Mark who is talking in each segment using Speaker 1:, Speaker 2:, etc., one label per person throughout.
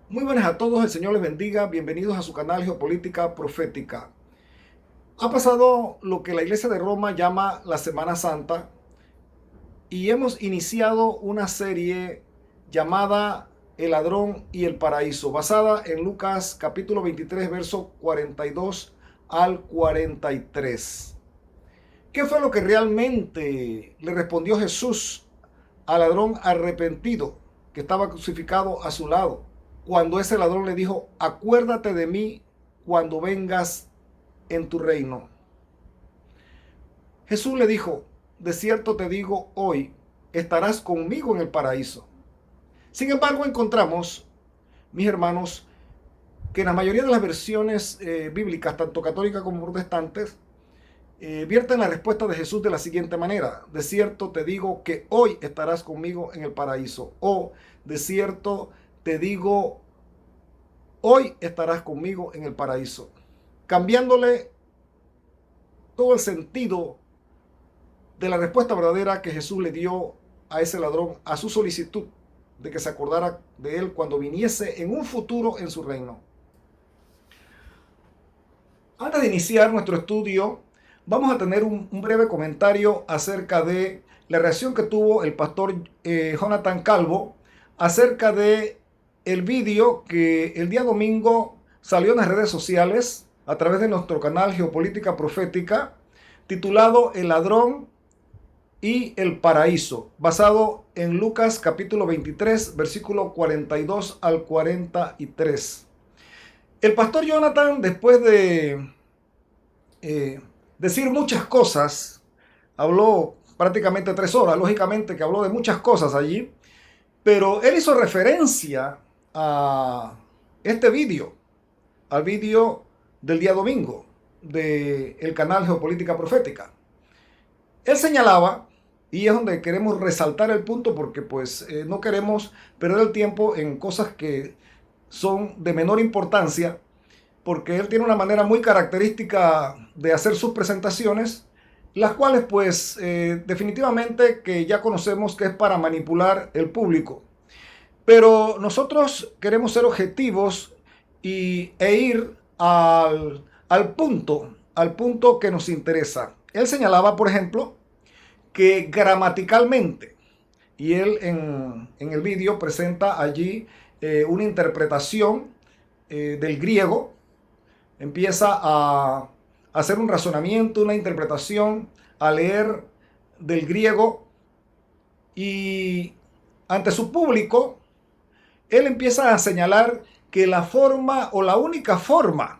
Speaker 1: Muy buenas a todos, el Señor les bendiga, bienvenidos a su canal Geopolítica Profética. Ha pasado lo que la Iglesia de Roma llama la Semana Santa y hemos iniciado una serie llamada El ladrón y el paraíso, basada en Lucas capítulo 23, verso 42 al 43. ¿Qué fue lo que realmente le respondió Jesús al ladrón arrepentido que estaba crucificado a su lado, cuando ese ladrón le dijo: acuérdate de mí cuando vengas en tu reino? Jesús le dijo: de cierto te digo, hoy estarás conmigo en el paraíso. Sin embargo, encontramos, mis hermanos, que en la mayoría de las versiones bíblicas, tanto católicas como protestantes, vierten la respuesta de Jesús de la siguiente manera: de cierto te digo que hoy estarás conmigo en el paraíso, o de cierto te digo, hoy estarás conmigo en el paraíso, cambiándole todo el sentido de la respuesta verdadera que Jesús le dio a ese ladrón, a su solicitud de que se acordara de él cuando viniese en un futuro en su reino. Antes de iniciar nuestro estudio, vamos a tener un breve comentario acerca de la reacción que tuvo el pastor Jonathan Calvo acerca de el vídeo que el día domingo salió en las redes sociales a través de nuestro canal Geopolítica Profética, titulado El ladrón y el paraíso, basado en Lucas capítulo 23, versículo 42 al 43. El pastor Jonathan, después de decir muchas cosas, habló prácticamente 3 horas, lógicamente que habló de muchas cosas allí, pero él hizo referencia a este vídeo, al vídeo del día domingo del canal Geopolítica Profética. Él señalaba, y es donde queremos resaltar el punto porque no queremos perder el tiempo en cosas que son de menor importancia, porque él tiene una manera muy característica de hacer sus presentaciones, las cuales definitivamente que ya conocemos que es para manipular el público. Pero nosotros queremos ser objetivos e ir al punto que nos interesa. Él señalaba, por ejemplo, que gramaticalmente, y él en el vídeo presenta allí una interpretación del griego, empieza a hacer un razonamiento, una interpretación, a leer del griego, y ante su público, él empieza a señalar que la forma o la única forma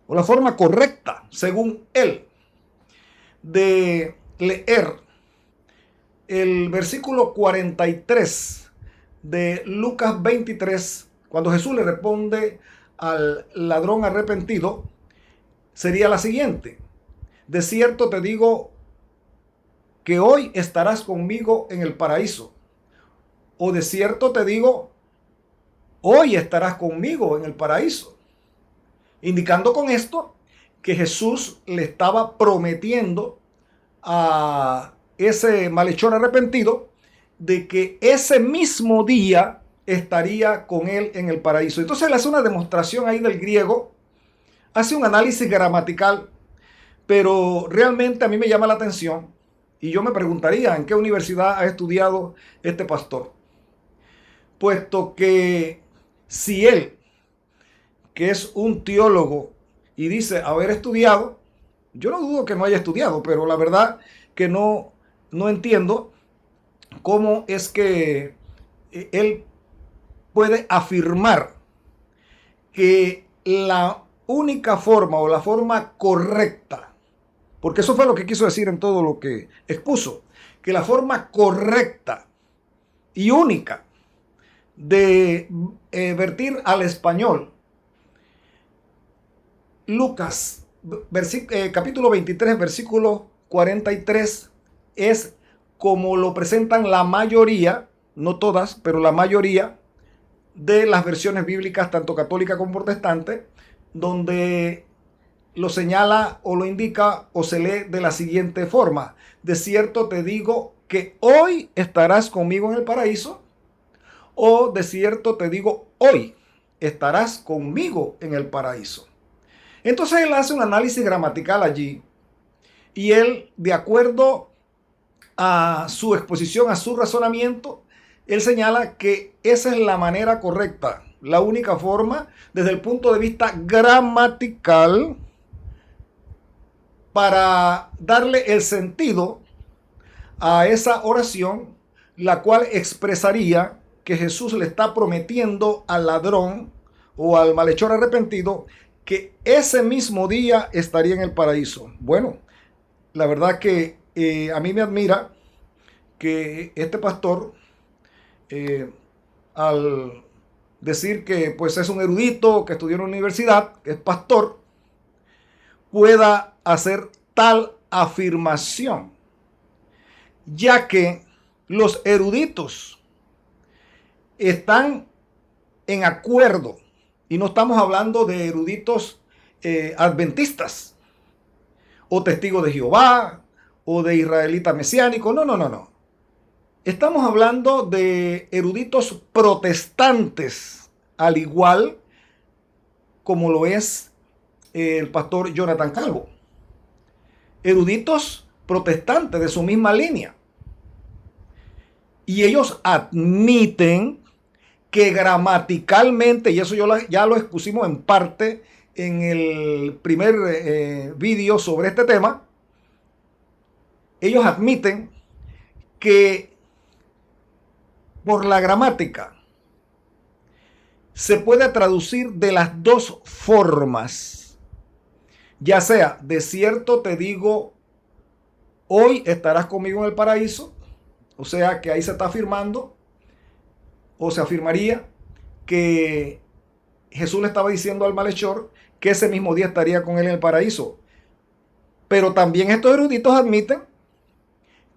Speaker 1: o la forma correcta, según él, de leer el versículo 43 de Lucas 23, cuando Jesús le responde al ladrón arrepentido, sería la siguiente: de cierto te digo que hoy estarás conmigo en el paraíso, o de cierto te digo, hoy estarás conmigo en el paraíso, indicando con esto que Jesús le estaba prometiendo a ese malhechor arrepentido de que ese mismo día estaría con él en el paraíso. Entonces él hace una demostración ahí del griego, hace un análisis gramatical, pero realmente a mí me llama la atención y yo me preguntaría en qué universidad ha estudiado este pastor, puesto que si él, que es un teólogo, y dice haber estudiado, yo no dudo que no haya estudiado, pero la verdad que no entiendo cómo es que él puede afirmar que la única forma o la forma correcta, porque eso fue lo que quiso decir en todo lo que expuso, que la forma correcta y única de vertir al español Lucas capítulo 23, versículo 43, es como lo presentan la mayoría, no todas, pero la mayoría de las versiones bíblicas, tanto católica como protestante, donde lo señala o lo indica o se lee de la siguiente forma: de cierto te digo que hoy estarás conmigo en el paraíso, o de cierto te digo, hoy estarás conmigo en el paraíso. Entonces él hace un análisis gramatical allí y él, de acuerdo a su exposición, a su razonamiento, él señala que esa es la manera correcta, la única forma desde el punto de vista gramatical para darle el sentido a esa oración, la cual expresaría que Jesús le está prometiendo al ladrón o al malhechor arrepentido que ese mismo día estaría en el paraíso. Bueno, la verdad que a mí me admira que este pastor, al decir que pues es un erudito, que estudió en la universidad, que es pastor, pueda hacer tal afirmación, ya que los eruditos están en acuerdo, y no estamos hablando de eruditos adventistas, o testigos de Jehová, o de israelita mesiánico, no. Estamos hablando de eruditos protestantes, al igual como lo es el pastor Jonathan Calvo. Eruditos protestantes de su misma línea. Y ellos admiten que gramaticalmente, y eso ya lo expusimos en parte en el primer vídeo sobre este tema, ellos admiten que por la gramática se puede traducir de las dos formas, ya sea de cierto te digo, hoy estarás conmigo en el paraíso, o sea que ahí se está afirmando, o se afirmaría que Jesús le estaba diciendo al malhechor que ese mismo día estaría con él en el paraíso. Pero también estos eruditos admiten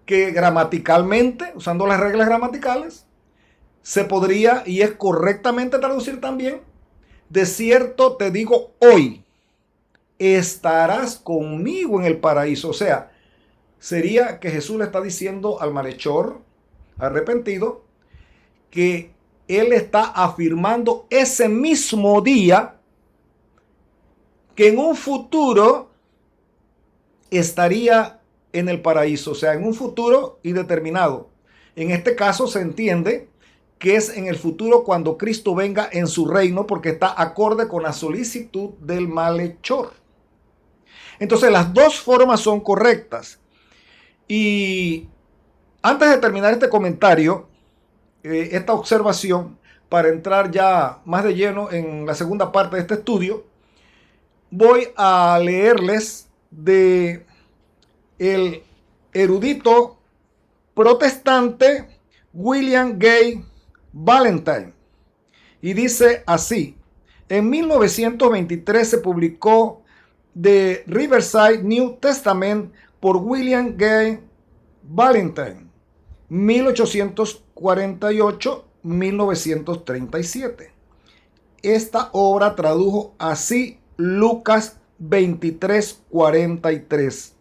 Speaker 1: que gramaticalmente, usando las reglas gramaticales, se podría y es correctamente traducir también, de cierto te digo hoy, estarás conmigo en el paraíso. O sea, sería que Jesús le está diciendo al malhechor arrepentido que él está afirmando ese mismo día que en un futuro estaría en el paraíso, o sea, en un futuro indeterminado. En este caso se entiende que es en el futuro cuando Cristo venga en su reino, porque está acorde con la solicitud del malhechor. Entonces las dos formas son correctas. Y antes de terminar este comentario, esta observación, para entrar ya más de lleno en la segunda parte de este estudio, voy a leerles de el erudito protestante William Gay Valentine. Y dice así: en 1923 se publicó The Riverside New Testament por William Gay Valentine, 1848-1937. Esta obra tradujo así Lucas 23:43.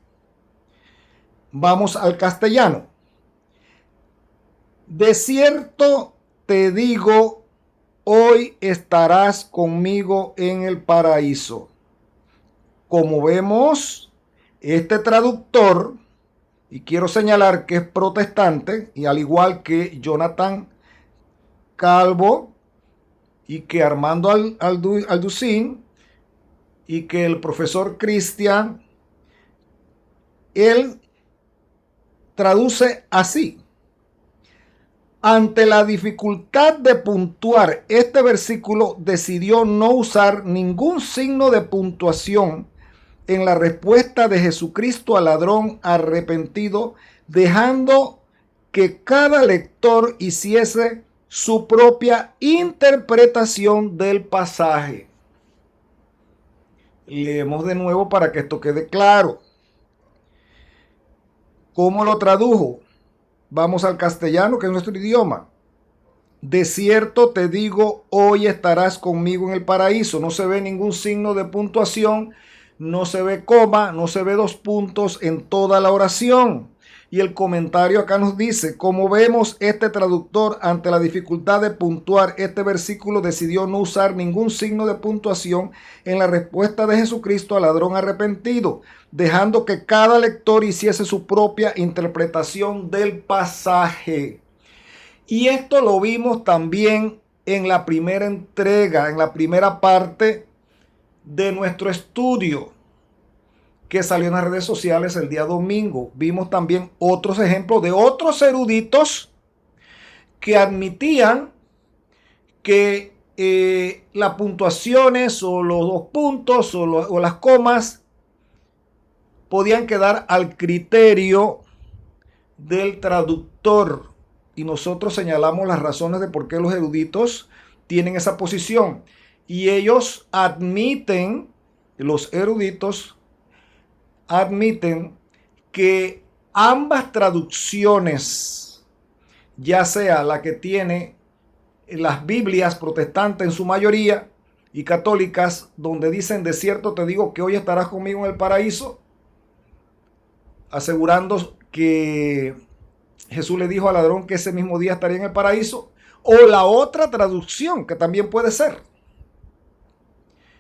Speaker 1: Vamos al castellano. De cierto te digo, hoy estarás conmigo en el paraíso. Como vemos, este traductor, y quiero señalar que es protestante, y al igual que Jonathan Calvo, y que Armando Alducín, y que el profesor Cristian, él traduce así: ante la dificultad de puntuar este versículo, decidió no usar ningún signo de puntuación en la respuesta de Jesucristo al ladrón arrepentido, dejando que cada lector hiciese su propia interpretación del pasaje. Leemos de nuevo para que esto quede claro. ¿Cómo lo tradujo? Vamos al castellano, que es nuestro idioma. De cierto te digo, hoy estarás conmigo en el paraíso. No se ve ningún signo de puntuación, no se ve coma, no se ve dos puntos en toda la oración. Y el comentario acá nos dice, como vemos, este traductor, ante la dificultad de puntuar este versículo, decidió no usar ningún signo de puntuación en la respuesta de Jesucristo al ladrón arrepentido, dejando que cada lector hiciese su propia interpretación del pasaje. Y esto lo vimos también en la primera entrega, en la primera parte de nuestro estudio que salió en las redes sociales el día domingo. Vimos también otros ejemplos de otros eruditos que admitían que las puntuaciones o los dos puntos o las comas podían quedar al criterio del traductor. Y nosotros señalamos las razones de por qué los eruditos tienen esa posición. Y ellos admiten, los eruditos admiten que ambas traducciones, ya sea la que tiene las Biblias protestantes en su mayoría y católicas, donde dicen de cierto te digo que hoy estarás conmigo en el paraíso, asegurando que Jesús le dijo al ladrón que ese mismo día estaría en el paraíso, o la otra traducción que también puede ser,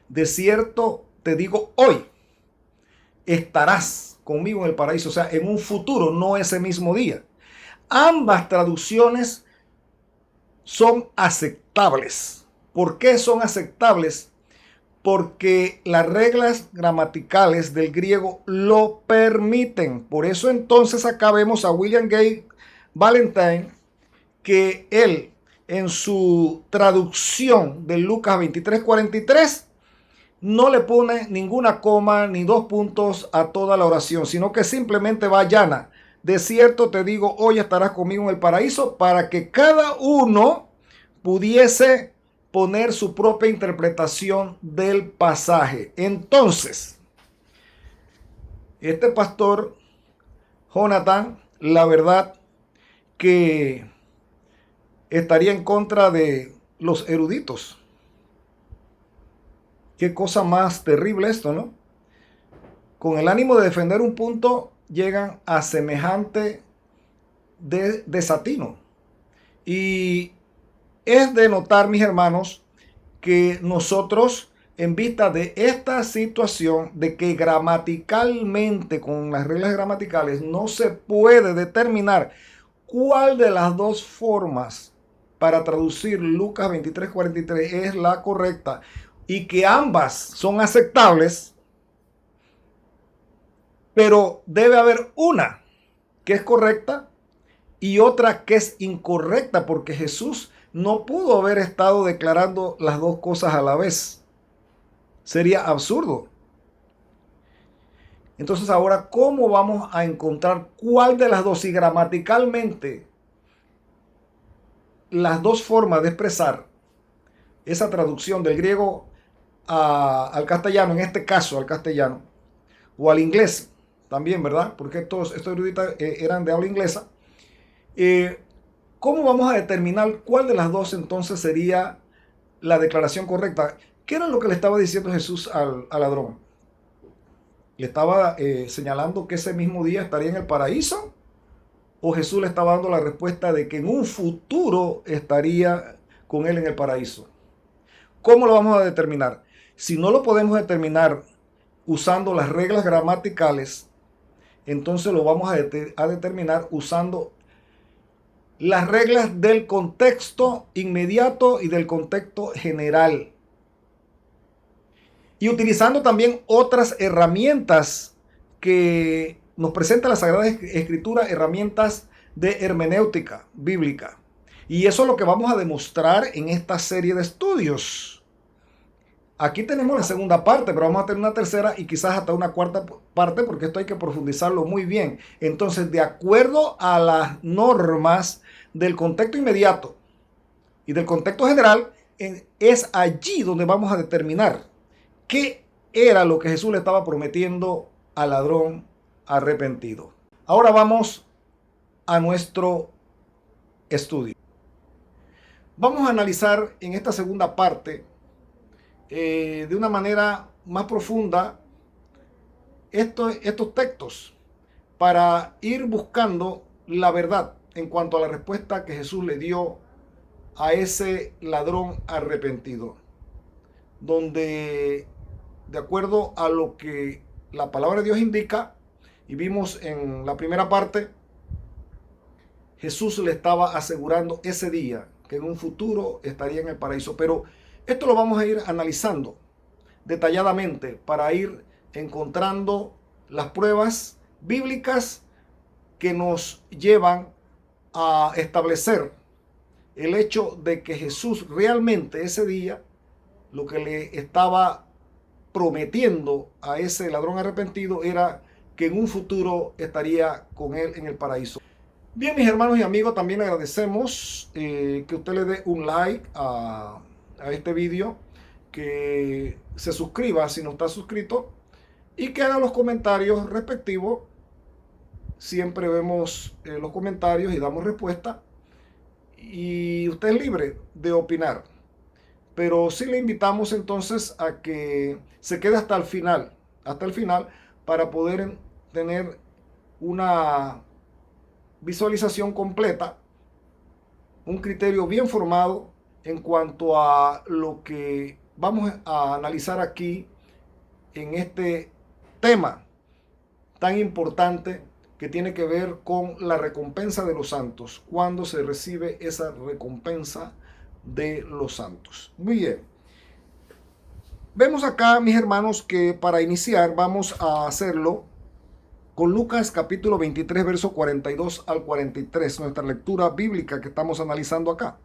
Speaker 1: de cierto te digo hoy estarás conmigo en el paraíso, o sea, en un futuro, no ese mismo día. Ambas traducciones son aceptables. ¿Por qué son aceptables? Porque las reglas gramaticales del griego lo permiten. Por eso entonces acá vemos a William Gay Valentine, que él en su traducción de Lucas 23:43 no le pone ninguna coma ni dos puntos a toda la oración, sino que simplemente va llana. De cierto te digo, hoy estarás conmigo en el paraíso, para que cada uno pudiese poner su propia interpretación del pasaje. Entonces, este pastor Jonathan, la verdad que estaría en contra de los eruditos. Qué cosa más terrible esto, ¿no? Con el ánimo de defender un punto, llegan a semejante desatino. Y es de notar, mis hermanos, que nosotros, en vista de esta situación, de que gramaticalmente, con las reglas gramaticales, no se puede determinar cuál de las dos formas para traducir Lucas 23:43 es la correcta, y que ambas son aceptables, pero debe haber una que es correcta y otra que es incorrecta, porque Jesús no pudo haber estado declarando las dos cosas a la vez. Sería absurdo. Entonces ahora, ¿cómo vamos a encontrar cuál de las dos? Si gramaticalmente las dos formas de expresar esa traducción del griego al castellano, en este caso al castellano, o al inglés también, ¿verdad? Porque estos eruditos eran de habla inglesa. ¿Cómo vamos a determinar cuál de las dos entonces sería la declaración correcta? ¿Qué era lo que le estaba diciendo Jesús al ladrón? ¿Le estaba señalando que ese mismo día estaría en el paraíso? ¿O Jesús le estaba dando la respuesta de que en un futuro estaría con él en el paraíso? ¿Cómo lo vamos a determinar? Si no lo podemos determinar usando las reglas gramaticales, entonces lo vamos a determinar usando las reglas del contexto inmediato y del contexto general. Y utilizando también otras herramientas que nos presenta la Sagrada Escritura, herramientas de hermenéutica bíblica. Y eso es lo que vamos a demostrar en esta serie de estudios. Aquí tenemos la segunda parte, pero vamos a tener una tercera y quizás hasta una cuarta parte, porque esto hay que profundizarlo muy bien. Entonces, de acuerdo a las normas del contexto inmediato y del contexto general, es allí donde vamos a determinar qué era lo que Jesús le estaba prometiendo al ladrón arrepentido. Ahora vamos a nuestro estudio. Vamos a analizar en esta segunda parte de una manera más profunda estos textos, para ir buscando la verdad en cuanto a la respuesta que Jesús le dio a ese ladrón arrepentido, donde de acuerdo a lo que la palabra de Dios indica, y vimos en la primera parte, Jesús le estaba asegurando ese día que en un futuro estaría en el paraíso. Pero esto lo vamos a ir analizando detalladamente para ir encontrando las pruebas bíblicas que nos llevan a establecer el hecho de que Jesús realmente ese día lo que le estaba prometiendo a ese ladrón arrepentido era que en un futuro estaría con él en el paraíso. Bien, mis hermanos y amigos, también agradecemos que usted le dé un like a este vídeo, que se suscriba si no está suscrito y que haga los comentarios respectivos. Siempre vemos los comentarios y damos respuesta, y usted es libre de opinar, pero sí le invitamos entonces a que se quede hasta el final para poder tener una visualización completa, un criterio bien formado en cuanto a lo que vamos a analizar aquí en este tema tan importante que tiene que ver con la recompensa de los santos, cuando se recibe esa recompensa de los santos. Muy bien. Vemos acá, mis hermanos, que para iniciar vamos a hacerlo con Lucas capítulo 23, verso 42 al 43, nuestra lectura bíblica que estamos analizando acá.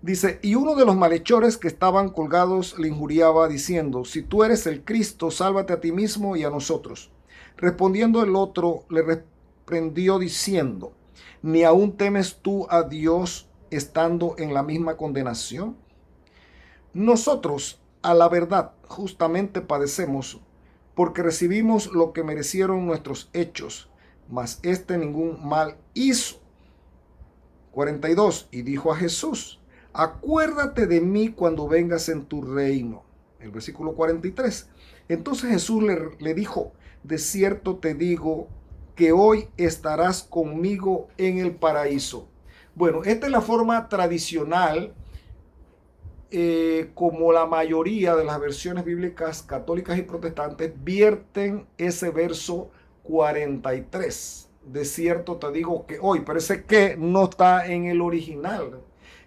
Speaker 1: Dice: y uno de los malhechores que estaban colgados le injuriaba diciendo: si tú eres el Cristo, sálvate a ti mismo y a nosotros. Respondiendo el otro, le reprendió diciendo: ¿ni aún temes tú a Dios estando en la misma condenación? Nosotros, a la verdad, justamente padecemos, porque recibimos lo que merecieron nuestros hechos, mas este ningún mal hizo. 42. Y dijo a Jesús: acuérdate de mí cuando vengas en tu reino. El versículo 43. Entonces Jesús le dijo: de cierto te digo que hoy estarás conmigo en el paraíso. Bueno, esta es la forma tradicional, como la mayoría de las versiones bíblicas católicas y protestantes vierten ese verso 43. De cierto te digo que hoy, pero ese que no está en el original.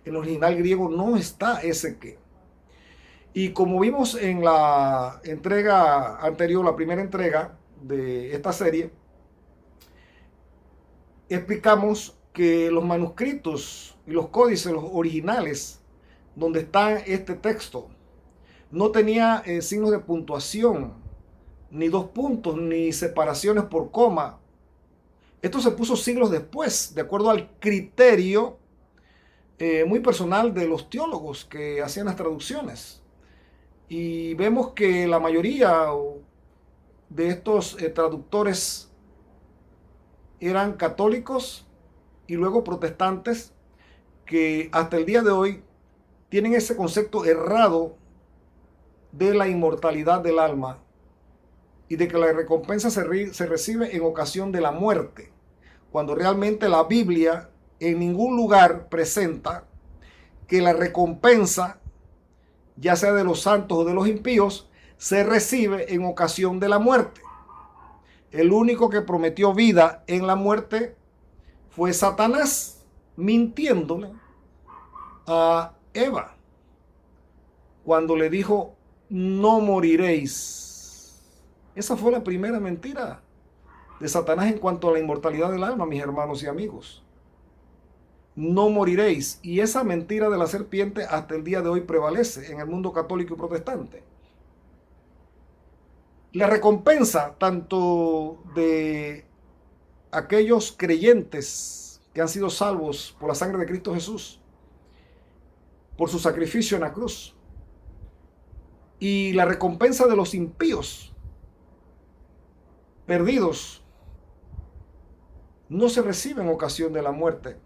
Speaker 1: En el original griego no está ese que. Y como vimos en la entrega anterior, la primera entrega de esta serie, explicamos que los manuscritos y los códices, los originales, donde está este texto, no tenía signos de puntuación, ni dos puntos, ni separaciones por coma. Esto se puso siglos después, de acuerdo al criterio muy personal de los teólogos que hacían las traducciones. Y vemos que la mayoría de estos traductores eran católicos y luego protestantes, que hasta el día de hoy tienen ese concepto errado de la inmortalidad del alma y de que la recompensa se recibe en ocasión de la muerte, cuando realmente la Biblia en ningún lugar presenta que la recompensa, ya sea de los santos o de los impíos, se recibe en ocasión de la muerte. El único que prometió vida en la muerte fue Satanás, mintiéndole a Eva cuando le dijo: no moriréis. Esa fue la primera mentira de Satanás en cuanto a la inmortalidad del alma, mis hermanos y amigos. No moriréis. Y esa mentira de la serpiente hasta el día de hoy prevalece en el mundo católico y protestante. La recompensa tanto de aquellos creyentes que han sido salvos por la sangre de Cristo Jesús, por su sacrificio en la cruz, y la recompensa de los impíos perdidos, no se recibe en ocasión de la muerte,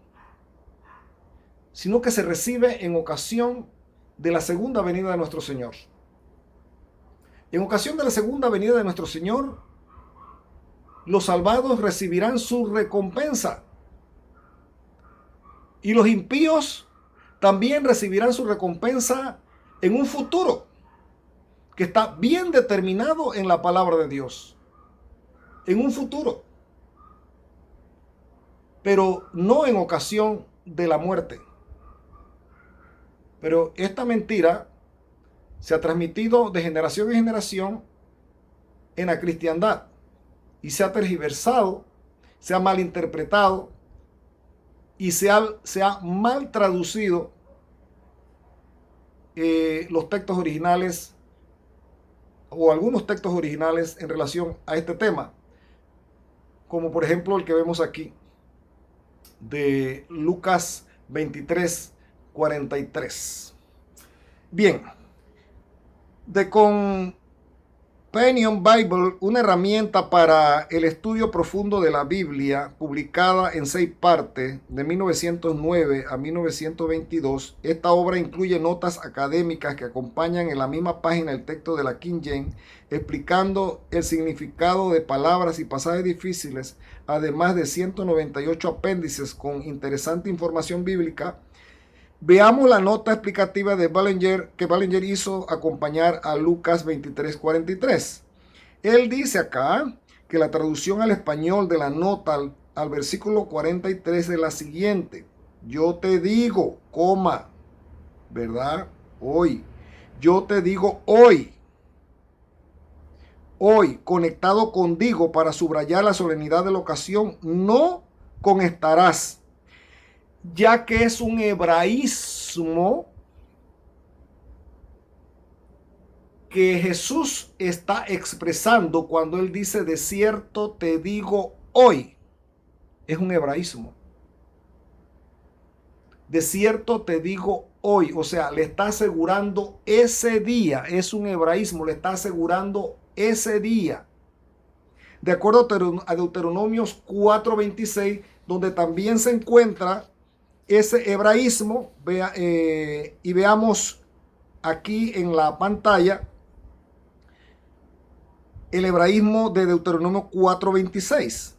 Speaker 1: sino que se recibe en ocasión de la segunda venida de nuestro Señor. En ocasión de la segunda venida de nuestro Señor, los salvados recibirán su recompensa. Y los impíos también recibirán su recompensa en un futuro que está bien determinado en la palabra de Dios. En un futuro. Pero no en ocasión de la muerte. Pero esta mentira se ha transmitido de generación en generación en la cristiandad y se ha tergiversado, se ha malinterpretado y se ha mal traducido los textos originales o algunos textos originales en relación a este tema, como por ejemplo el que vemos aquí de Lucas 23, 43. Bien, The Companion Bible, una herramienta para el estudio profundo de la Biblia, publicada en 6 partes de 1909 a 1922. Esta obra incluye notas académicas que acompañan en la misma página el texto de la King James, explicando el significado de palabras y pasajes difíciles, además de 198 apéndices con interesante información bíblica. Veamos la nota explicativa de Ballinger que Ballinger hizo acompañar a Lucas 23:43. Él dice acá que la traducción al español de la nota al versículo 43 es la siguiente. Yo te digo, coma, ¿verdad? Hoy. Yo te digo hoy. Hoy, conectado contigo para subrayar la solemnidad de la ocasión, no con estarás, ya que es un hebraísmo que Jesús está expresando cuando él dice de cierto te digo hoy. Es un hebraísmo. De cierto te digo hoy, o sea, le está asegurando ese día, es un hebraísmo, le está asegurando ese día. De acuerdo a Deuteronomios 4:26, donde también se encuentra ese hebraísmo, y veamos aquí en la pantalla el hebraísmo de Deuteronomio 4:26.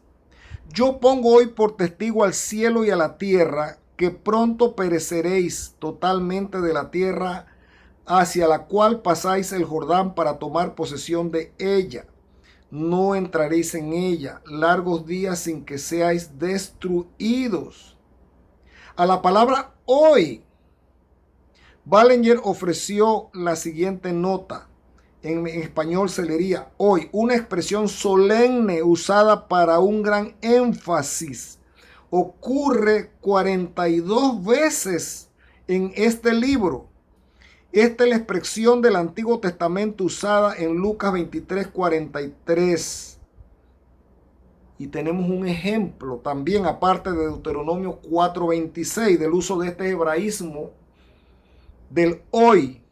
Speaker 1: Yo pongo hoy por testigo al cielo y a la tierra que pronto pereceréis totalmente de la tierra hacia la cual pasáis el Jordán para tomar posesión de ella. No entraréis en ella largos días sin que seáis destruidos. A la palabra hoy, Ballinger ofreció la siguiente nota. En español se leería hoy, una expresión solemne usada para un gran énfasis. Ocurre 42 veces en este libro. Esta es la expresión del Antiguo Testamento usada en Lucas 23:43. Y tenemos un ejemplo también, aparte de Deuteronomio 4:26, del uso de este hebraísmo del hoy.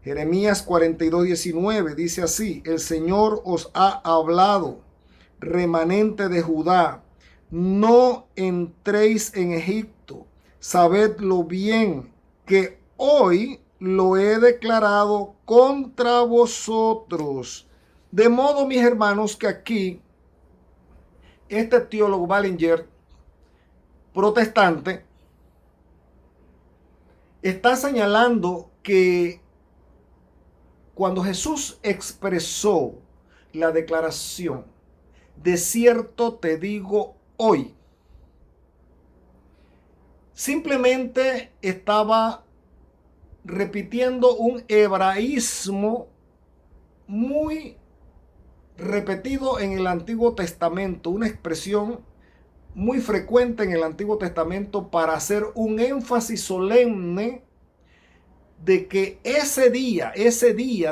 Speaker 1: Jeremías 42:19 dice así: el Señor os ha hablado, remanente de Judá, no entréis en Egipto, sabedlo bien, que hoy lo he declarado contra vosotros. De modo, mis hermanos, que aquí este teólogo Ballinger, protestante, está señalando que cuando Jesús expresó la declaración, de cierto te digo hoy, simplemente estaba repitiendo un hebraísmo muy repetido en el Antiguo Testamento, una expresión muy frecuente en el Antiguo Testamento para hacer un énfasis solemne de que ese día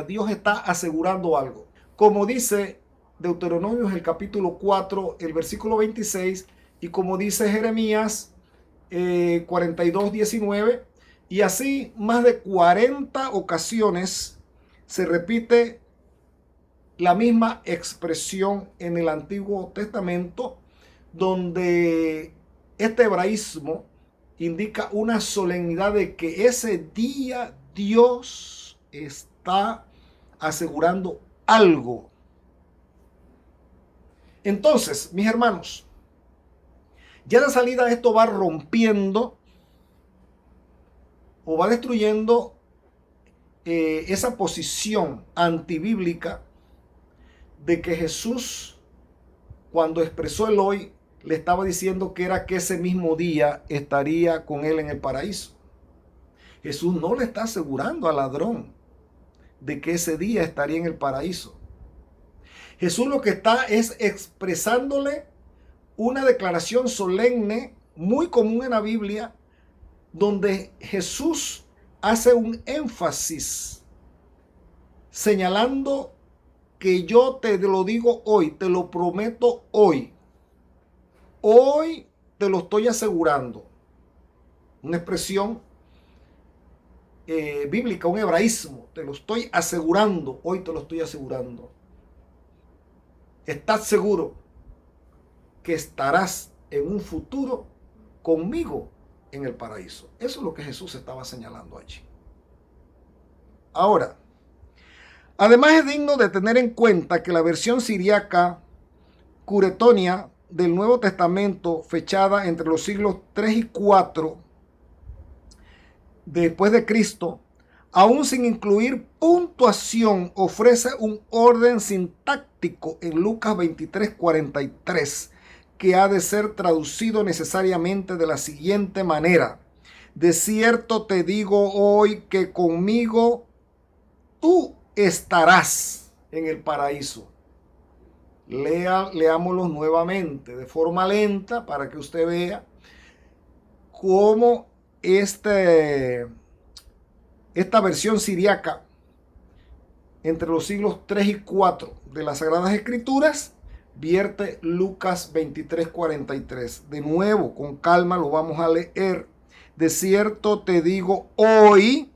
Speaker 1: Dios está asegurando algo. Como dice Deuteronomio el capítulo 4, el versículo 26, y como dice Jeremías 42:19, y así más de 40 ocasiones se repite la misma expresión en el Antiguo Testamento, donde este hebraísmo indica una solemnidad de que ese día Dios está asegurando algo. Entonces, mis hermanos, ya de salida esto va rompiendo o va destruyendo esa posición antibíblica de que Jesús, cuando expresó el hoy, le estaba diciendo que era que ese mismo día estaría con él en el paraíso. Jesús no le está asegurando al ladrón de que ese día estaría en el paraíso. Jesús lo que está es expresándole una declaración solemne, muy común en la Biblia, donde Jesús hace un énfasis señalando que yo te lo digo hoy, te lo prometo hoy. Hoy te lo estoy asegurando. Una expresión bíblica, un hebraísmo. Te lo estoy asegurando, hoy te lo estoy asegurando. ¿Estás seguro que estarás en un futuro conmigo en el paraíso? Eso es lo que Jesús estaba señalando allí. Ahora, además es digno de tener en cuenta que la versión siriaca curetonia del Nuevo Testamento, fechada entre los siglos 3 y 4 después de Cristo, aún sin incluir puntuación, ofrece un orden sintáctico en Lucas 23:43 que ha de ser traducido necesariamente de la siguiente manera: de cierto te digo hoy que conmigo tú estarás en el paraíso. Leámoslo nuevamente de forma lenta para que usted vea cómo esta versión siriaca entre los siglos 3 y 4 de las Sagradas Escrituras vierte Lucas 23:43. De nuevo, con calma lo vamos a leer. De cierto te digo hoy,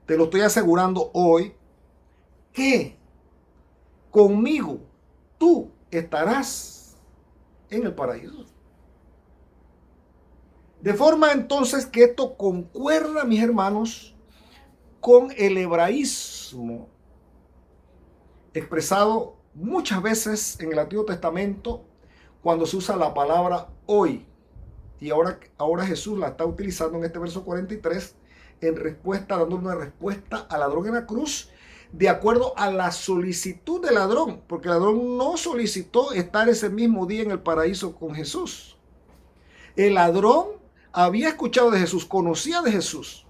Speaker 1: te lo estoy asegurando hoy, que conmigo tú estarás en el paraíso. De forma entonces que esto concuerda, mis hermanos, con el hebraísmo expresado muchas veces en el Antiguo Testamento cuando se usa la palabra hoy. Y ahora Jesús la está utilizando en este verso 43 en respuesta, dándole una respuesta al ladrón en la cruz, de acuerdo a la solicitud del ladrón, porque el ladrón no solicitó estar ese mismo día en el paraíso con Jesús. El ladrón había escuchado de Jesús, conocía de Jesús.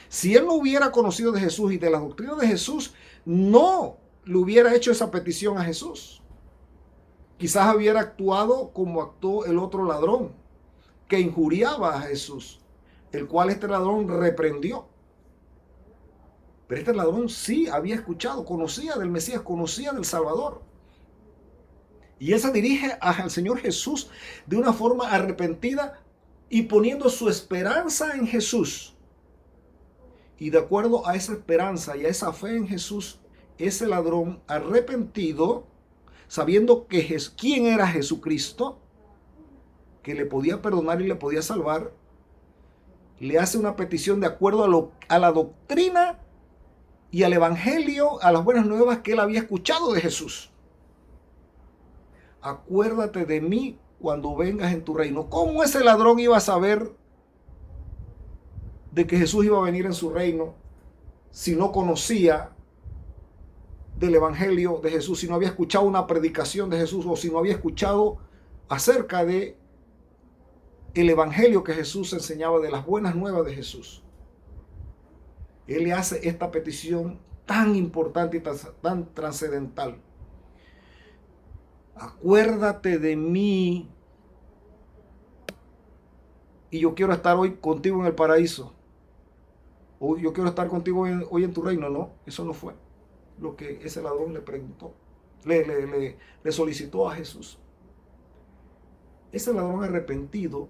Speaker 1: Si él no hubiera conocido de Jesús y de la doctrina de Jesús, no le hubiera hecho esa petición a Jesús. Quizás hubiera actuado como actuó el otro ladrón, que injuriaba a Jesús, el cual este ladrón reprendió. Pero este ladrón sí había escuchado, conocía del Mesías, conocía del Salvador. Y él se dirige al Señor Jesús de una forma arrepentida y poniendo su esperanza en Jesús. Y de acuerdo a esa esperanza y a esa fe en Jesús, ese ladrón arrepentido, sabiendo quién era Jesucristo, que le podía perdonar y le podía salvar, le hace una petición de acuerdo a la doctrina y al evangelio, a las buenas nuevas que él había escuchado de Jesús. Acuérdate de mí cuando vengas en tu reino. ¿Cómo ese ladrón iba a saber de que Jesús iba a venir en su reino si no conocía del evangelio de Jesús, si no había escuchado una predicación de Jesús o si no había escuchado acerca de el evangelio que Jesús enseñaba, de las buenas nuevas de Jesús? Él le hace esta petición tan importante y tan trascendental. Acuérdate de mí y yo quiero estar hoy contigo en el paraíso. O yo quiero estar contigo hoy en tu reino. No, eso no fue lo que ese ladrón le preguntó, le solicitó a Jesús. Ese ladrón arrepentido,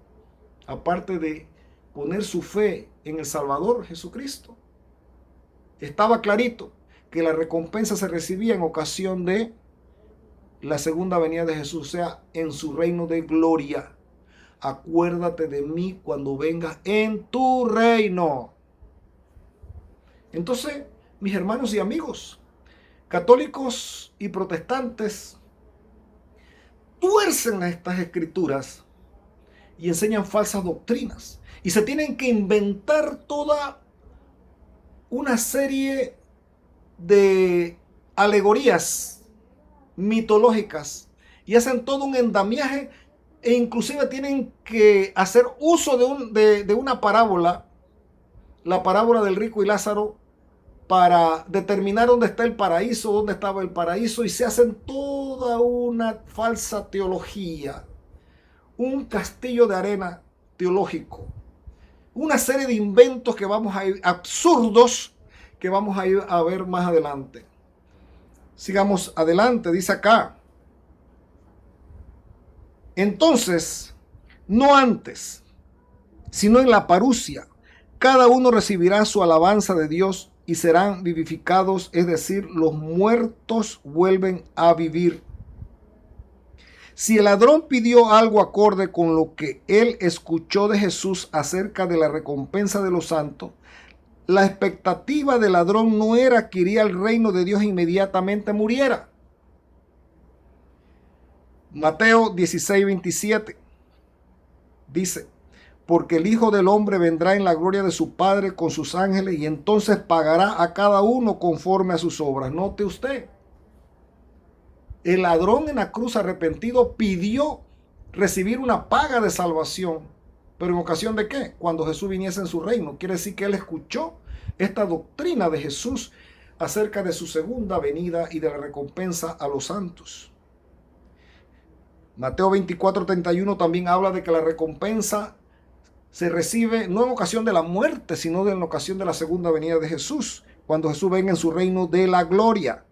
Speaker 1: aparte de poner su fe en el Salvador Jesucristo, estaba clarito que la recompensa se recibía en ocasión de la segunda venida de Jesús, o sea, en su reino de gloria. Acuérdate de mí cuando vengas en tu reino. Entonces, mis hermanos y amigos, Católicos y protestantes tuercen a estas escrituras y enseñan falsas doctrinas. Y se tienen que inventar toda una serie de alegorías mitológicas y hacen todo un endamiaje, e inclusive tienen que hacer uso de una parábola, la parábola del rico y Lázaro, para determinar dónde está el paraíso, dónde estaba el paraíso, y se hacen toda una falsa teología, un castillo de arena teológico, una serie de inventos que vamos a ir, absurdos, que vamos a ir a ver más adelante. Sigamos adelante, dice acá. Entonces, no antes, sino en la parusia, cada uno recibirá su alabanza de Dios y serán vivificados, es decir, los muertos vuelven a vivir. Si el ladrón pidió algo acorde con lo que él escuchó de Jesús acerca de la recompensa de los santos, la expectativa del ladrón no era que iría al reino de Dios inmediatamente muriera. Mateo 16:27 dice: porque el Hijo del Hombre vendrá en la gloria de su Padre con sus ángeles y entonces pagará a cada uno conforme a sus obras. Note usted, el ladrón en la cruz arrepentido pidió recibir una paga de salvación. ¿Pero en ocasión de qué? Cuando Jesús viniese en su reino. Quiere decir que él escuchó esta doctrina de Jesús acerca de su segunda venida y de la recompensa a los santos. Mateo 24:31 también habla de que la recompensa se recibe no en ocasión de la muerte, sino en ocasión de la segunda venida de Jesús, cuando Jesús venga en su reino de la gloria.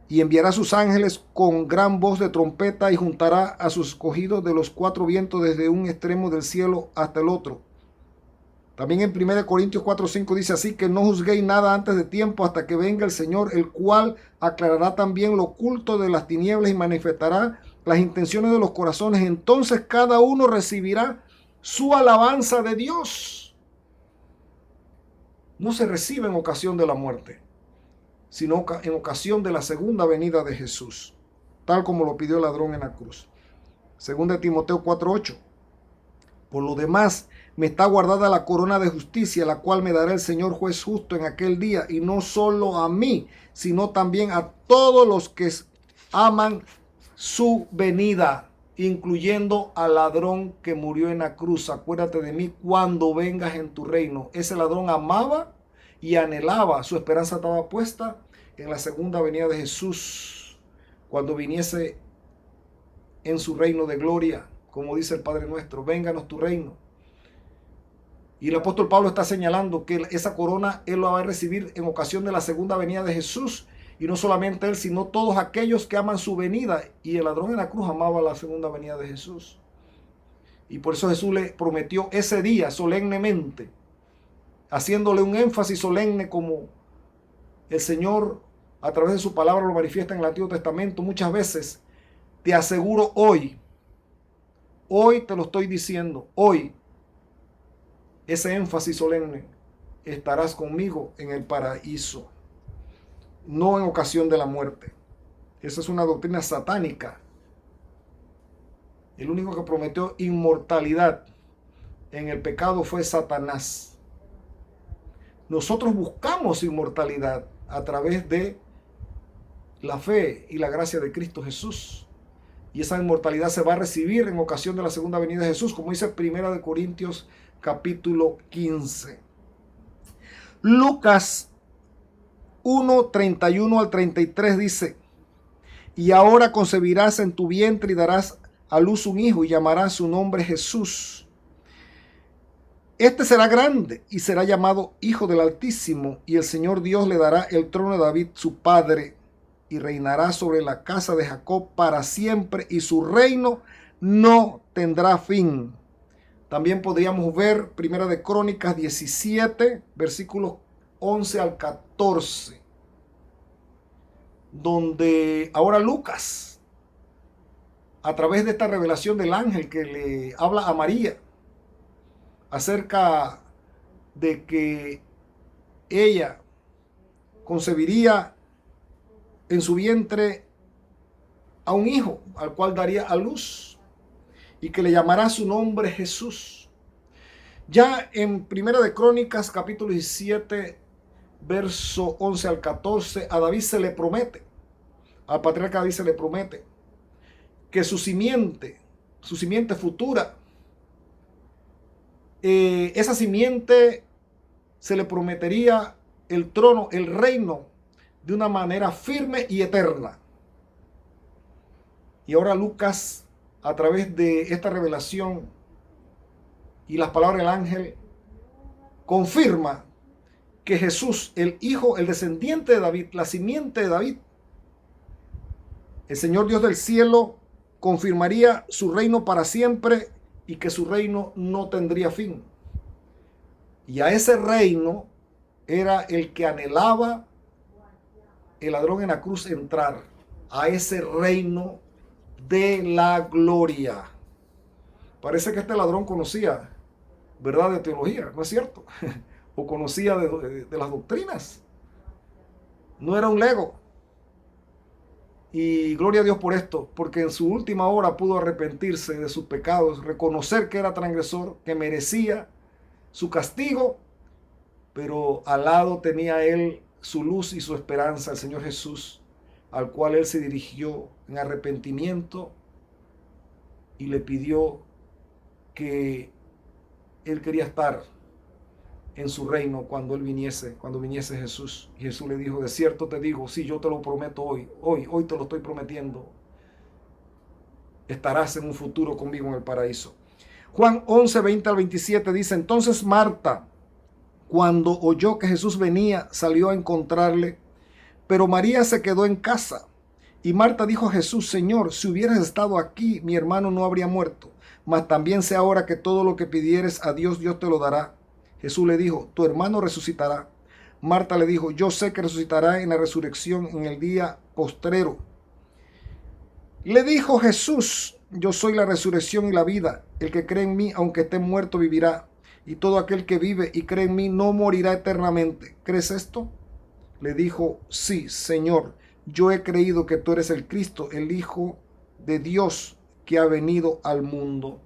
Speaker 1: Y enviará a sus ángeles con gran voz de trompeta y juntará a sus escogidos de los cuatro vientos desde un extremo del cielo hasta el otro. También en 1 Corintios 4:5 dice: así que no juzguéis nada antes de tiempo hasta que venga el Señor, el cual aclarará también lo oculto de las tinieblas y manifestará las intenciones de los corazones. Entonces cada uno recibirá su alabanza de Dios. No se recibe en ocasión de la muerte, sino en ocasión de la segunda venida de Jesús, tal como lo pidió el ladrón en la cruz. Segunda de Timoteo 4:8. Por lo demás, me está guardada la corona de justicia, la cual me dará el Señor juez justo en aquel día, y no solo a mí, sino también a todos los que aman su venida, incluyendo al ladrón que murió en la cruz. Acuérdate de mí cuando vengas en tu reino. Ese ladrón amaba y anhelaba, su esperanza estaba puesta en la segunda venida de Jesús, cuando viniese en su reino de gloria, como dice el Padre nuestro: vénganos tu reino. Y el apóstol Pablo está señalando que esa corona él la va a recibir en ocasión de la segunda venida de Jesús. Y no solamente él, sino todos aquellos que aman su venida. Y el ladrón en la cruz amaba la segunda venida de Jesús. Y por eso Jesús le prometió ese día solemnemente, haciéndole un énfasis solemne, como el Señor a través de su palabra lo manifiesta en el Antiguo Testamento muchas veces. Te aseguro hoy te lo estoy diciendo, hoy, ese énfasis solemne: estarás conmigo en el paraíso. No en ocasión de la muerte. Esa es una doctrina satánica. El único que prometió inmortalidad en el pecado fue Satanás. Nosotros buscamos inmortalidad a través de la fe y la gracia de Cristo Jesús. Y esa inmortalidad se va a recibir en ocasión de la segunda venida de Jesús, como dice 1 Corintios capítulo 15. Lucas 1:31 al 33 dice: y ahora concebirás en tu vientre y darás a luz un hijo y llamarás su nombre Jesús. Este será grande y será llamado Hijo del Altísimo, y el Señor Dios le dará el trono de David su padre, y reinará sobre la casa de Jacob para siempre, y su reino no tendrá fin. También podríamos ver 1 de Crónicas 17, versículos 11 al 14, donde ahora Lucas, a través de esta revelación del ángel que le habla a María acerca de que ella concebiría en su vientre a un hijo, al cual daría a luz, y que le llamará su nombre Jesús. Ya en Primera de Crónicas, capítulo 17, verso 11 al 14, a David se le promete, al patriarca David se le promete que su simiente futura, esa simiente se le prometería el trono, el reino, de una manera firme y eterna. Y ahora Lucas, a través de esta revelación y las palabras del ángel, confirma que Jesús, el hijo, el descendiente de David, la simiente de David, el Señor Dios del cielo, confirmaría su reino para siempre y que su reino no tendría fin. Y a ese reino era el que anhelaba el ladrón en la cruz entrar, a ese reino de la gloria. Parece que este ladrón conocía, ¿verdad?, de teología, ¿no es cierto? O conocía de las doctrinas. No era un lego. Y gloria a Dios por esto, porque en su última hora pudo arrepentirse de sus pecados, reconocer que era transgresor, que merecía su castigo, pero al lado tenía él su luz y su esperanza, el Señor Jesús, al cual él se dirigió en arrepentimiento y le pidió que él quería estar en su reino cuando viniese Jesús. Y Jesús le dijo: de cierto te digo, sí, yo te lo prometo hoy te lo estoy prometiendo, estarás en un futuro conmigo en el paraíso. Juan 11, 20 al 27 dice: entonces Marta, cuando oyó que Jesús venía, salió a encontrarle, pero María se quedó en casa. Y Marta dijo a Jesús: Señor, si hubieras estado aquí, mi hermano no habría muerto. Mas también sé ahora que todo lo que pidieres a Dios, Dios te lo dará. Jesús le dijo: tu hermano resucitará. Marta le dijo: yo sé que resucitará en la resurrección en el día postrero. Le dijo Jesús: yo soy la resurrección y la vida. El que cree en mí, aunque esté muerto, vivirá. Y todo aquel que vive y cree en mí no morirá eternamente. ¿Crees esto? Le dijo: sí, Señor. Yo he creído que tú eres el Cristo, el Hijo de Dios que ha venido al mundo.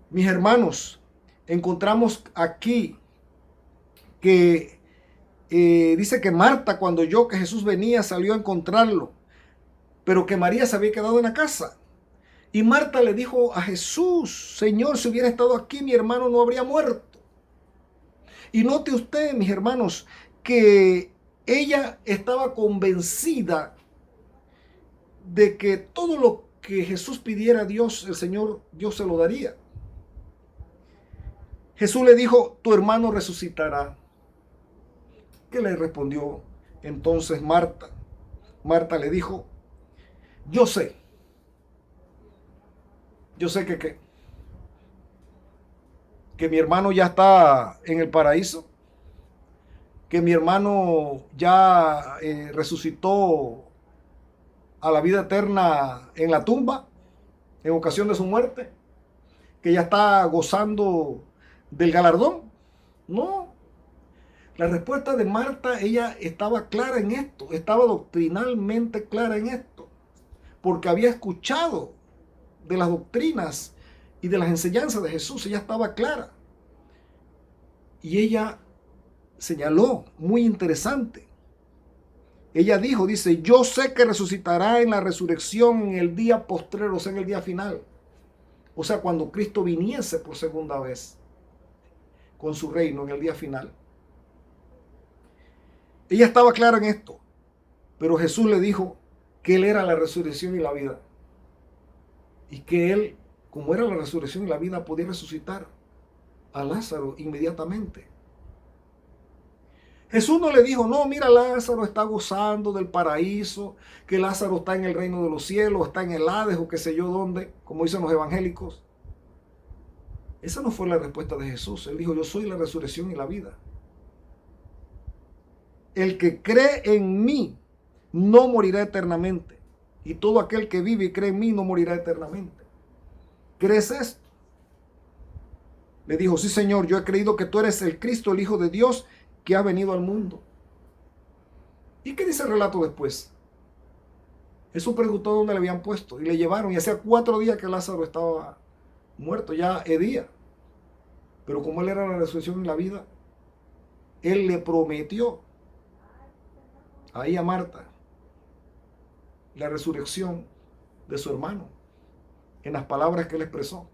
Speaker 1: Mis hermanos, encontramos aquí que dice que Marta, cuando oyó que Jesús venía, salió a encontrarlo, pero que María se había quedado en la casa. Y Marta le dijo a Jesús: Señor, si hubiera estado aquí, mi hermano no habría muerto. Y note usted, mis hermanos, que ella estaba convencida de que todo lo que Jesús pidiera a Dios, el Señor, Dios se lo daría. Jesús le dijo: tu hermano resucitará. ¿Qué le respondió entonces Marta? Marta le dijo: yo sé que mi hermano ya está en el paraíso, que mi hermano ya resucitó a la vida eterna en la tumba, en ocasión de su muerte, que ya está gozando del galardón. No, la respuesta de Marta, ella estaba clara en esto, estaba doctrinalmente clara en esto, porque había escuchado de las doctrinas y de las enseñanzas de Jesús. Ella estaba clara. Y ella señaló, muy interesante, ella dice: yo sé que resucitará en la resurrección en el día postrero, o sea, en el día final. O sea, cuando Cristo viniese por segunda vez con su reino en el día final. Ella estaba clara en esto, pero Jesús le dijo que Él era la resurrección y la vida. Y que Él, como era la resurrección y la vida, podía resucitar a Lázaro inmediatamente. Jesús no le dijo: no, mira, Lázaro está gozando del paraíso, que Lázaro está en el reino de los cielos, está en el Hades o qué sé yo dónde, como dicen los evangélicos. Esa no fue la respuesta de Jesús. Él dijo: yo soy la resurrección y la vida. El que cree en mí no morirá eternamente. Y todo aquel que vive y cree en mí no morirá eternamente. ¿Crees esto? Le dijo: sí, Señor, yo he creído que tú eres el Cristo, el Hijo de Dios, que ha venido al mundo. ¿Y qué dice el relato después? Jesús preguntó dónde le habían puesto y le llevaron. Y hacía 4 días que Lázaro estaba muerto, ya hedía. Pero como él era la resurrección y la vida, él le prometió ahí a Marta la resurrección de su hermano en las palabras que él expresó.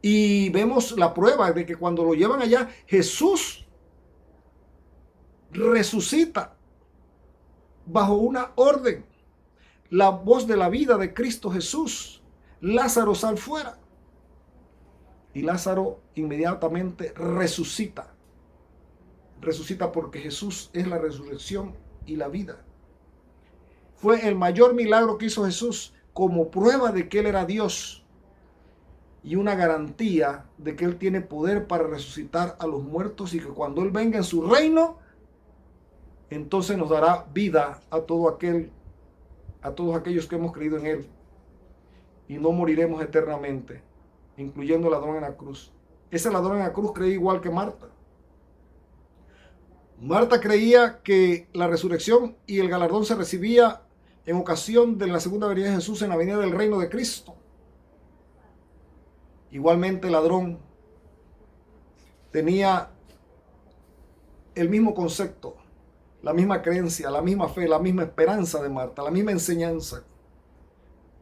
Speaker 1: Y vemos la prueba de que cuando lo llevan allá, Jesús resucita bajo una orden. La voz de la vida de Cristo Jesús. Lázaro, sal fuera. Y Lázaro inmediatamente resucita. Resucita porque Jesús es la resurrección y la vida. Fue el mayor milagro que hizo Jesús como prueba de que Él era Dios y una garantía de que Él tiene poder para resucitar a los muertos y que cuando Él venga en su reino, entonces nos dará vida a todos aquellos que hemos creído en Él y no moriremos eternamente, incluyendo el ladrón en la cruz. Ese ladrón en la cruz creía igual que Marta. Marta creía que la resurrección y el galardón se recibía en ocasión de la segunda venida de Jesús en la venida del reino de Cristo. Igualmente el ladrón tenía el mismo concepto, la misma creencia, la misma fe, la misma esperanza de Marta, la misma enseñanza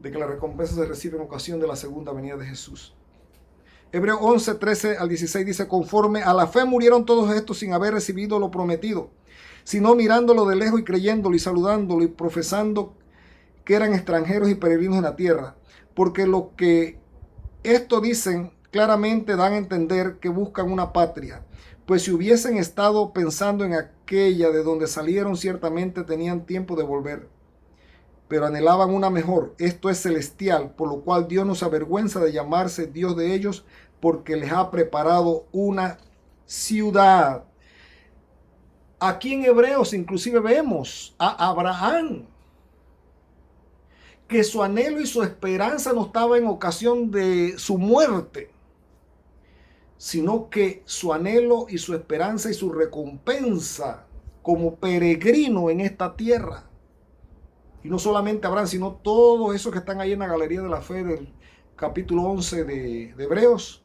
Speaker 1: de que la recompensa se recibe en ocasión de la segunda venida de Jesús. Hebreos 11, 13 al 16 dice, conforme a la fe murieron todos estos sin haber recibido lo prometido, sino mirándolo de lejos y creyéndolo y saludándolo y profesando que eran extranjeros y peregrinos en la tierra. Porque lo que esto dicen claramente dan a entender que buscan una patria. Pues si hubiesen estado pensando en aquella de donde salieron, ciertamente tenían tiempo de volver. Pero anhelaban una mejor, esto es celestial, por lo cual Dios no se avergüenza de llamarse Dios de ellos, porque les ha preparado una ciudad. Aquí en Hebreos inclusive vemos a Abraham, que su anhelo y su esperanza no estaba en ocasión de su muerte, sino que su anhelo y su esperanza y su recompensa como peregrino en esta tierra. Y no solamente Abraham, sino todos esos que están ahí en la galería de la fe del capítulo 11 de Hebreos.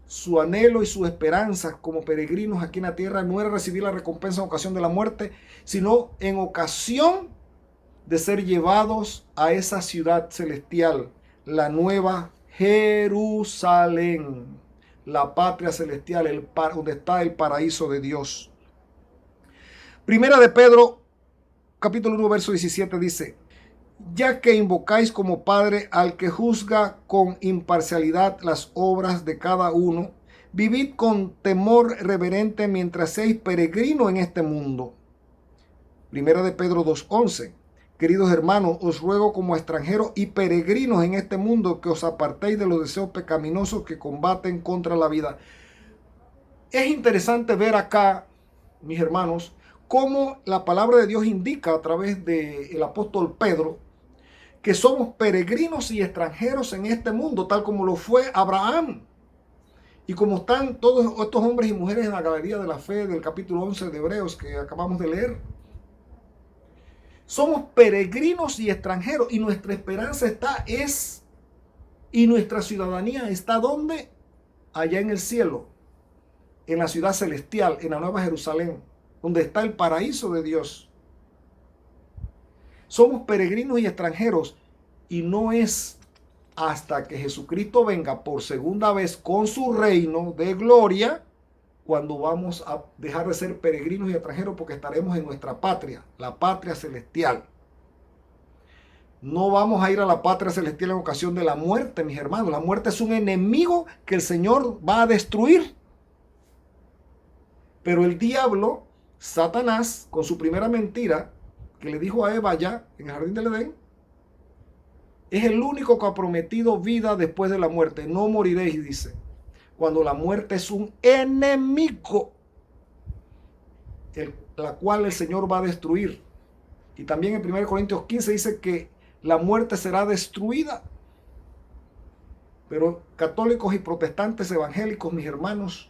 Speaker 1: Su anhelo y su esperanza como peregrinos aquí en la tierra no era recibir la recompensa en ocasión de la muerte, sino en ocasión de ser llevados a esa ciudad celestial, la nueva Jerusalén, la patria celestial, donde está el paraíso de Dios. Primera de Pedro, capítulo 1, verso 17 dice, ya que invocáis como Padre al que juzga con imparcialidad las obras de cada uno, vivid con temor reverente mientras seáis peregrinos en este mundo. Primera de Pedro 2:11. Queridos hermanos, os ruego como extranjeros y peregrinos en este mundo que os apartéis de los deseos pecaminosos que combaten contra la vida. Es interesante ver acá, mis hermanos, cómo la palabra de Dios indica a través del apóstol Pedro que somos peregrinos y extranjeros en este mundo, tal como lo fue Abraham. Y como están todos estos hombres y mujeres en la galería de la fe del capítulo 11 de Hebreos que acabamos de leer. Somos peregrinos y extranjeros y nuestra esperanza y nuestra ciudadanía está ¿dónde? Allá en el cielo, en la ciudad celestial, en la Nueva Jerusalén, donde está el paraíso de Dios. Somos peregrinos y extranjeros y no es hasta que Jesucristo venga por segunda vez con su reino de gloria cuando vamos a dejar de ser peregrinos y extranjeros, porque estaremos en nuestra patria, la patria celestial. No vamos a ir a la patria celestial en ocasión de la muerte, mis hermanos. La muerte es un enemigo que el Señor va a destruir. Pero el diablo, Satanás, con su primera mentira, que le dijo a Eva allá en el jardín del Edén, es el único que ha prometido vida después de la muerte. No moriréis, dice. Cuando la muerte es un enemigo, la cual el Señor va a destruir. Y también en 1 Corintios 15 dice que la muerte será destruida. Pero católicos y protestantes evangélicos, mis hermanos,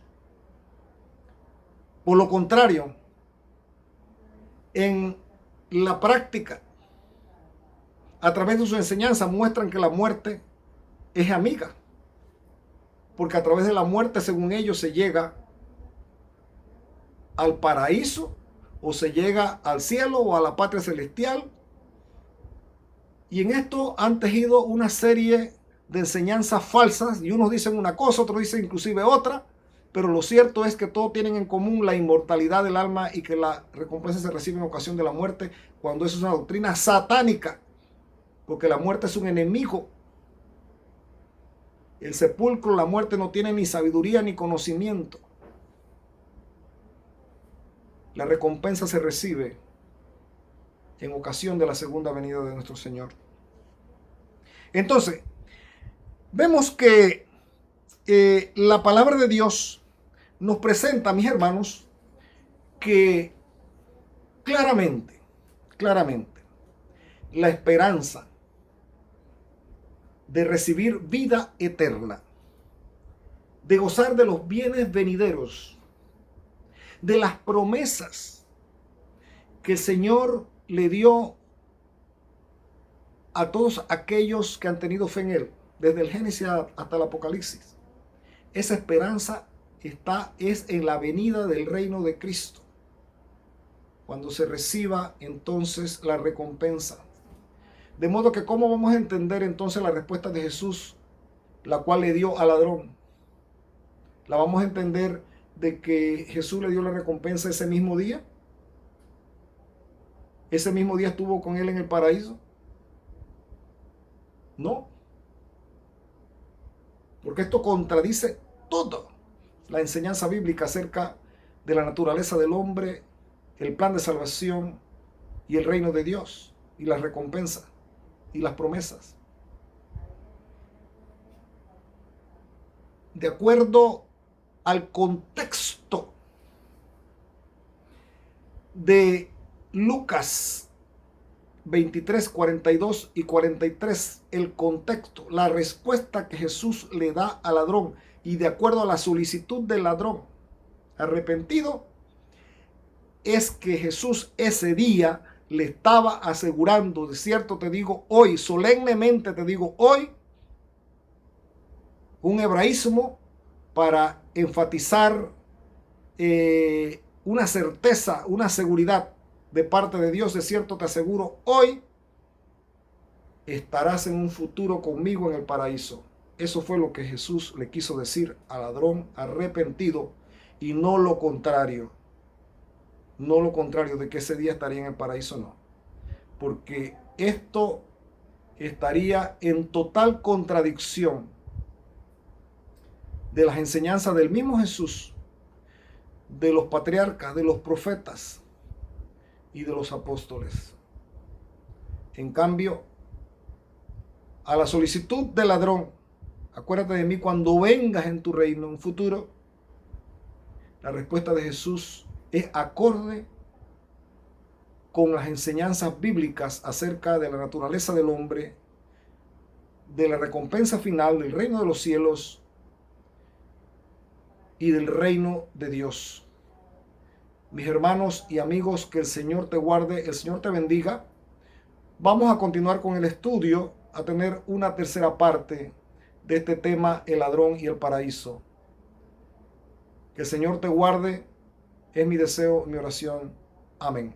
Speaker 1: por lo contrario, en la práctica a través de su enseñanza muestran que la muerte es amiga, porque a través de la muerte, según ellos, se llega al paraíso, o se llega al cielo o a la patria celestial. Y en esto han tejido una serie de enseñanzas falsas, y unos dicen una cosa, otros dicen inclusive otra, pero lo cierto es que todos tienen en común la inmortalidad del alma y que la recompensa se recibe en ocasión de la muerte, cuando eso es una doctrina satánica, porque la muerte es un enemigo. El sepulcro, la muerte, no tiene ni sabiduría ni conocimiento. La recompensa se recibe en ocasión de la segunda venida de nuestro Señor. Entonces, vemos que la palabra de Dios nos presenta, mis hermanos, que claramente, la esperanza de recibir vida eterna, de gozar de los bienes venideros, de las promesas que el Señor le dio a todos aquellos que han tenido fe en Él, desde el Génesis hasta el Apocalipsis. Esa esperanza es en la venida del reino de Cristo, cuando se reciba entonces la recompensa. De modo que, ¿cómo vamos a entender entonces la respuesta de Jesús, la cual le dio al ladrón? ¿La vamos a entender de que Jesús le dio la recompensa ese mismo día? ¿Ese mismo día estuvo con él en el paraíso? No. Porque esto contradice toda la enseñanza bíblica acerca de la naturaleza del hombre, el plan de salvación y el reino de Dios, y las recompensas y las promesas. De acuerdo al contexto de Lucas 23, 42 y 43, el contexto, la respuesta que Jesús le da al ladrón, y de acuerdo a la solicitud del ladrón arrepentido, es que Jesús ese día le estaba asegurando: de cierto te digo hoy, solemnemente te digo hoy, un hebraísmo para enfatizar una certeza, una seguridad de parte de Dios. De cierto te aseguro, hoy estarás en un futuro conmigo en el paraíso. Eso fue lo que Jesús le quiso decir al ladrón arrepentido, y no lo contrario. No lo contrario de que ese día estaría en el paraíso, no. Porque esto estaría en total contradicción de las enseñanzas del mismo Jesús, de los patriarcas, de los profetas y de los apóstoles. En cambio, a la solicitud del ladrón: acuérdate de mí cuando vengas en tu reino en un futuro, la respuesta de Jesús es acorde con las enseñanzas bíblicas acerca de la naturaleza del hombre, de la recompensa final, del reino de los cielos y del reino de Dios. Mis hermanos y amigos, que el Señor te guarde, el Señor te bendiga. Vamos a continuar con el estudio, a tener una tercera parte de este tema, el ladrón y el paraíso. Que el Señor te guarde, es mi deseo, mi oración. Amén.